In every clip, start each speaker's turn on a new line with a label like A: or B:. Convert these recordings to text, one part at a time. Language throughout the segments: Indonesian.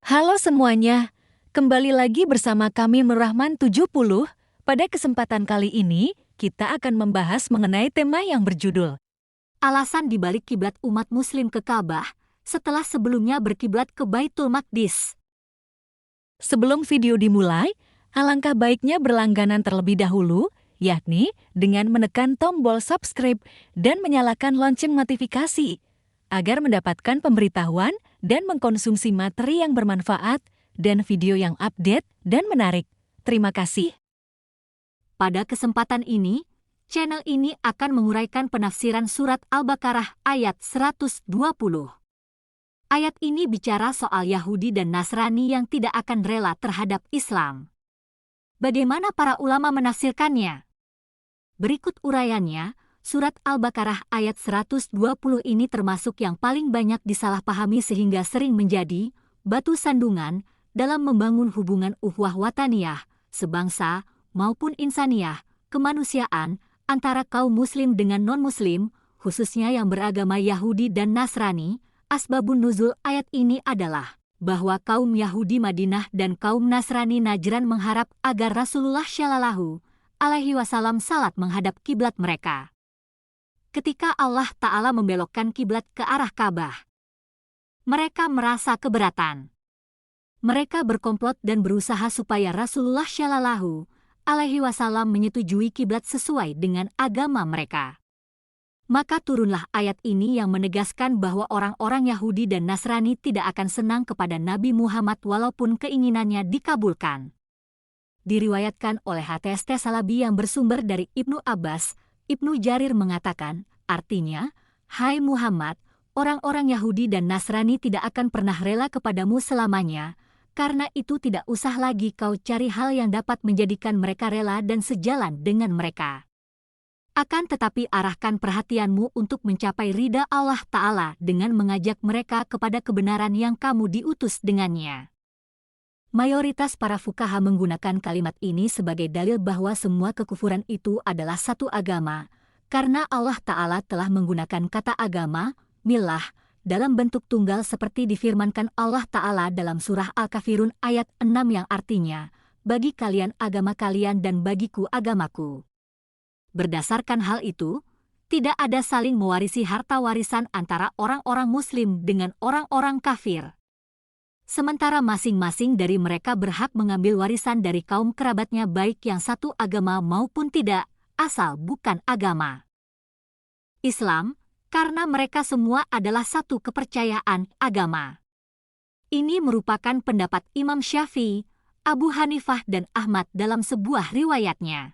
A: Halo semuanya, kembali lagi bersama kami Merahman 70. Pada kesempatan kali ini, kita akan membahas mengenai tema yang berjudul
B: Alasan dibalik kiblat umat muslim ke Ka'bah setelah sebelumnya berkiblat ke Baitul Maqdis.
A: Sebelum video dimulai, alangkah baiknya berlangganan terlebih dahulu, yakni dengan menekan tombol subscribe dan menyalakan lonceng notifikasi, agar mendapatkan pemberitahuan dan mengkonsumsi materi yang bermanfaat dan video yang update dan menarik. Terima kasih.
B: Pada kesempatan ini, channel ini akan menguraikan penafsiran surat Al-Baqarah ayat 120. Ayat ini bicara soal Yahudi dan Nasrani yang tidak akan rela terhadap Islam. Bagaimana para ulama menafsirkannya? Berikut uraiannya. Surat Al-Baqarah ayat 120 ini termasuk yang paling banyak disalahpahami sehingga sering menjadi batu sandungan dalam membangun hubungan uhwah wataniyah, sebangsa maupun insaniyah, kemanusiaan, antara kaum muslim dengan non-muslim, khususnya yang beragama Yahudi dan Nasrani. Asbabun nuzul ayat ini adalah bahwa kaum Yahudi Madinah dan kaum Nasrani Najran mengharap agar Rasulullah Shallallahu Alaihi Wasallam salat menghadap kiblat mereka. Ketika Allah Ta'ala membelokkan kiblat ke arah Ka'bah, mereka merasa keberatan. Mereka berkomplot dan berusaha supaya Rasulullah Shallallahu Alaihi Wasallam menyetujui kiblat sesuai dengan agama mereka. Maka turunlah ayat ini yang menegaskan bahwa orang-orang Yahudi dan Nasrani tidak akan senang kepada Nabi Muhammad walaupun keinginannya dikabulkan. Diriwayatkan oleh HTST Salabi yang bersumber dari Ibnu Abbas, Ibnu Jarir mengatakan, artinya, "Hai Muhammad, orang-orang Yahudi dan Nasrani tidak akan pernah rela kepadamu selamanya, karena itu tidak usah lagi kau cari hal yang dapat menjadikan mereka rela dan sejalan dengan mereka. Akan tetapi arahkan perhatianmu untuk mencapai ridha Allah Ta'ala dengan mengajak mereka kepada kebenaran yang kamu diutus dengannya." Mayoritas para fuqaha menggunakan kalimat ini sebagai dalil bahwa semua kekufuran itu adalah satu agama, karena Allah Ta'ala telah menggunakan kata agama, milah, dalam bentuk tunggal seperti difirmankan Allah Ta'ala dalam surah Al-Kafirun ayat 6 yang artinya, bagi kalian agama kalian dan bagiku agamaku. Berdasarkan hal itu, tidak ada saling mewarisi harta warisan antara orang-orang muslim dengan orang-orang kafir. Sementara masing-masing dari mereka berhak mengambil warisan dari kaum kerabatnya baik yang satu agama maupun tidak, asal bukan agama Islam, karena mereka semua adalah satu kepercayaan agama. Ini merupakan pendapat Imam Syafi'i, Abu Hanifah dan Ahmad dalam sebuah riwayatnya.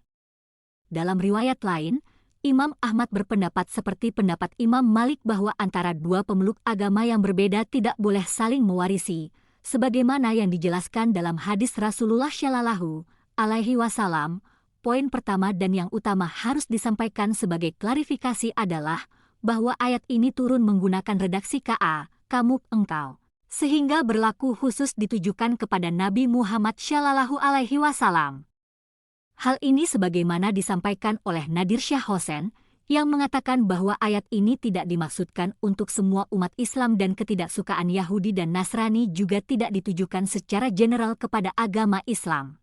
B: Dalam riwayat lain, Imam Ahmad berpendapat seperti pendapat Imam Malik bahwa antara dua pemeluk agama yang berbeda tidak boleh saling mewarisi, sebagaimana yang dijelaskan dalam hadis Rasulullah Shallallahu Alaihi Wasallam. Poin pertama dan yang utama harus disampaikan sebagai klarifikasi adalah bahwa ayat ini turun menggunakan redaksi KA, kamu, engkau, sehingga berlaku khusus ditujukan kepada Nabi Muhammad Shallallahu Alaihi Wasallam. Hal ini sebagaimana disampaikan oleh Nadir Syah Hosen, yang mengatakan bahwa ayat ini tidak dimaksudkan untuk semua umat Islam dan ketidaksukaan Yahudi dan Nasrani juga tidak ditujukan secara general kepada agama Islam.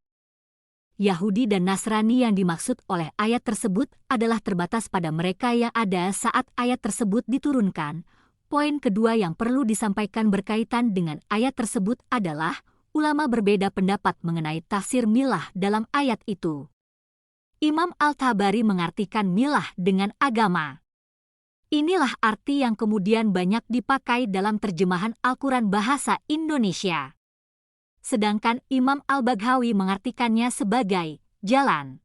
B: Yahudi dan Nasrani yang dimaksud oleh ayat tersebut adalah terbatas pada mereka yang ada saat ayat tersebut diturunkan. Poin kedua yang perlu disampaikan berkaitan dengan ayat tersebut adalah ulama berbeda pendapat mengenai tafsir milah dalam ayat itu. Imam Al-Tabari mengartikan milah dengan agama. Inilah arti yang kemudian banyak dipakai dalam terjemahan Al-Quran bahasa Indonesia. Sedangkan Imam Al-Baghawi mengartikannya sebagai jalan.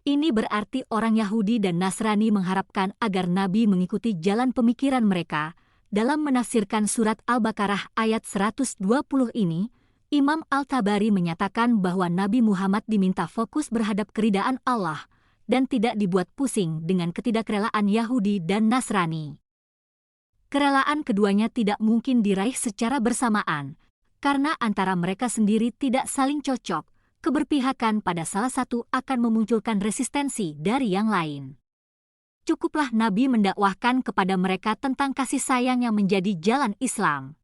B: Ini berarti orang Yahudi dan Nasrani mengharapkan agar Nabi mengikuti jalan pemikiran mereka. Dalam menafsirkan surat Al-Baqarah ayat 120 ini, Imam Al-Tabari menyatakan bahwa Nabi Muhammad diminta fokus berhadap keridaan Allah dan tidak dibuat pusing dengan ketidakrelaan Yahudi dan Nasrani. Kerelaan keduanya tidak mungkin diraih secara bersamaan, karena antara mereka sendiri tidak saling cocok, keberpihakan pada salah satu akan memunculkan resistensi dari yang lain. Cukuplah Nabi mendakwahkan kepada mereka tentang kasih sayang yang menjadi jalan Islam.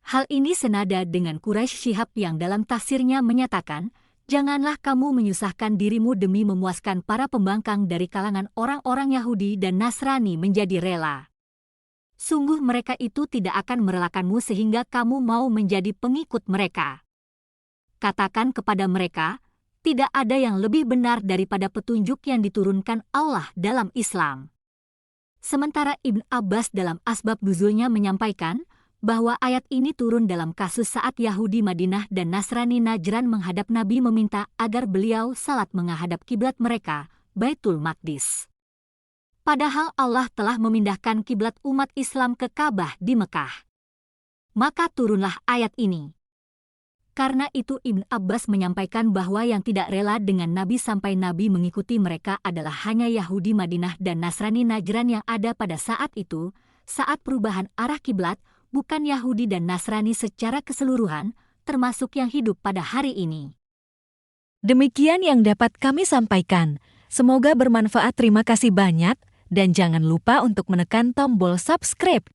B: Hal ini senada dengan Quraisy Syihab yang dalam tafsirnya menyatakan, "Janganlah kamu menyusahkan dirimu demi memuaskan para pembangkang dari kalangan orang-orang Yahudi dan Nasrani menjadi rela. Sungguh mereka itu tidak akan merelakanmu sehingga kamu mau menjadi pengikut mereka. Katakan kepada mereka, tidak ada yang lebih benar daripada petunjuk yang diturunkan Allah dalam Islam." Sementara Ibn Abbas dalam asbab nuzulnya menyampaikan bahwa ayat ini turun dalam kasus saat Yahudi Madinah dan Nasrani Najran menghadap Nabi meminta agar beliau salat menghadap kiblat mereka, Baitul Maqdis. Padahal Allah telah memindahkan kiblat umat Islam ke Ka'bah di Mekah. Maka turunlah ayat ini. Karena itu Ibn Abbas menyampaikan bahwa yang tidak rela dengan Nabi sampai Nabi mengikuti mereka adalah hanya Yahudi Madinah dan Nasrani Najran yang ada pada saat itu, saat perubahan arah kiblat, bukan Yahudi dan Nasrani secara keseluruhan, termasuk yang hidup pada hari ini.
A: Demikian yang dapat kami sampaikan. Semoga bermanfaat. Terima kasih banyak, dan jangan lupa untuk menekan tombol subscribe.